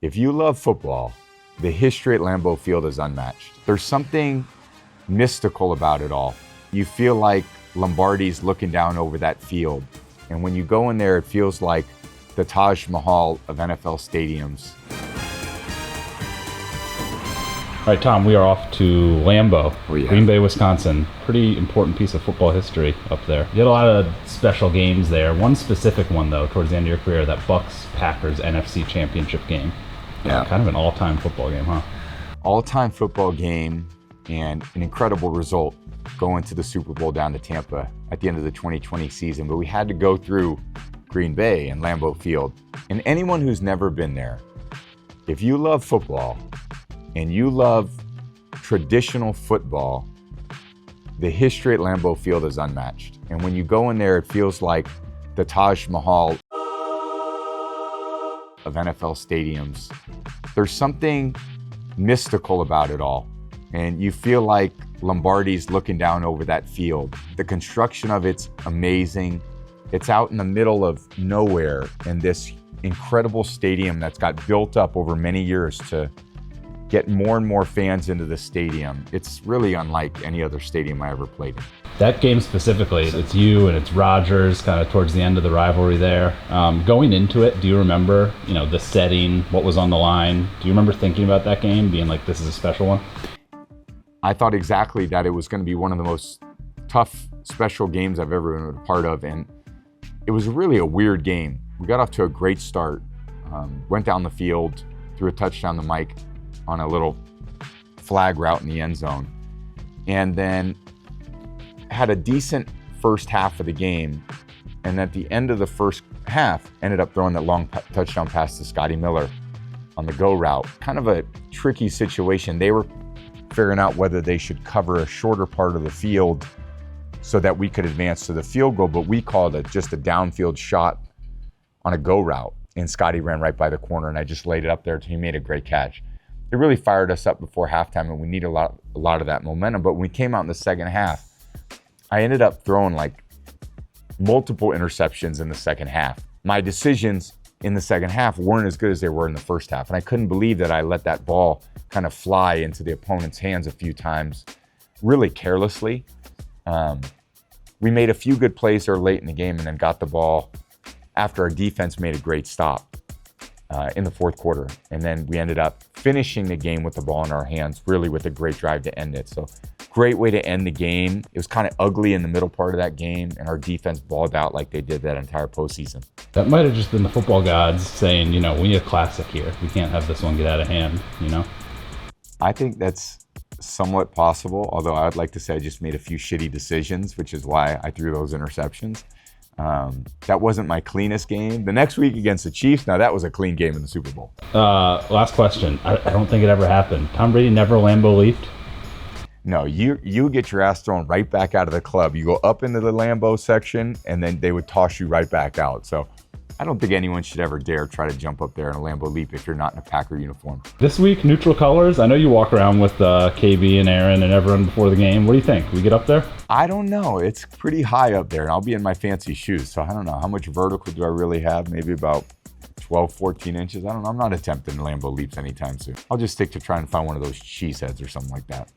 If you love football, the history at Lambeau Field is unmatched. There's something mystical about it all. You feel like Lombardi's looking down over that field. And when you go in there, it feels like the Taj Mahal of NFL stadiums. All right, Tom, we are off to Lambeau, yeah. Green Bay, Wisconsin. Pretty important piece of football history up there. You had a lot of special games there. One specific one, though, towards the end of your career, that Bucs-Packers NFC Championship Game. Yeah. Kind of an all-time football game, huh? All-time football game and an incredible result going to the Super Bowl down to Tampa at the end of the 2020 season. But we had to go through Green Bay and Lambeau Field. And anyone who's never been there, if you love football and you love traditional football, the history at Lambeau Field is unmatched. And when you go in there, it feels like the Taj Mahal of NFL stadiums. There's something mystical about it all. And you feel like Lombardi's looking down over that field. The construction of it's amazing. It's out in the middle of nowhere in this incredible stadium that's got built up over many years to get more and more fans into the stadium. It's really unlike any other stadium I ever played in. That game specifically, it's you and it's Rodgers kind of towards the end of the rivalry there. Going into it, do you remember, the setting, what was on the line? Do you remember thinking about that game, being like, this is a special one? I thought exactly that it was going to be one of the most tough special games I've ever been a part of, and it was really a weird game. We got off to a great start, went down the field, threw a touchdown to Mike on a little flag route in the end zone, and then had a decent first half of the game, and at the end of the first half ended up throwing that long touchdown pass to Scotty Miller on the go route. Kind of a tricky situation. They were figuring out whether they should cover a shorter part of the field so that we could advance to the field goal, but we called it just a downfield shot on a go route, and Scotty ran right by the corner, and I just laid it up there. He made a great catch. It really fired us up before halftime, and we needed a lot of that momentum. But when we came out in the second half, I ended up throwing like multiple interceptions in the second half. My decisions in the second half weren't as good as they were in the first half, and I couldn't believe that I let that ball kind of fly into the opponent's hands a few times, really carelessly. We made a few good plays there late in the game and then got the ball after our defense made a great stop in the fourth quarter. And then we ended up finishing the game with the ball in our hands, really with a great drive to end it. So great way to end the game. It was kind of ugly in the middle part of that game, and our defense balled out like they did that entire postseason. That might have just been the football gods saying, we need a classic here. We can't have this one get out of hand, I think that's somewhat possible, although I would like to say I just made a few shitty decisions, which is why I threw those interceptions. That wasn't my cleanest game. The next week against the Chiefs, now that was a clean game in the Super Bowl. Last question. I don't think it ever happened. Tom Brady never Lambeau leaped? No, you get your ass thrown right back out of the club. You go up into the Lambeau section, and then they would toss you right back out. So I don't think anyone should ever dare try to jump up there in a Lambeau leap if you're not in a Packer uniform. This week, neutral colors. I know you walk around with KB and Aaron and everyone before the game. What do you think? We get up there? I don't know. It's pretty high up there, and I'll be in my fancy shoes. So I don't know. How much vertical do I really have? Maybe about 12, 14 inches. I don't know. I'm not attempting Lambeau leaps anytime soon. I'll just stick to trying to find one of those cheeseheads or something like that.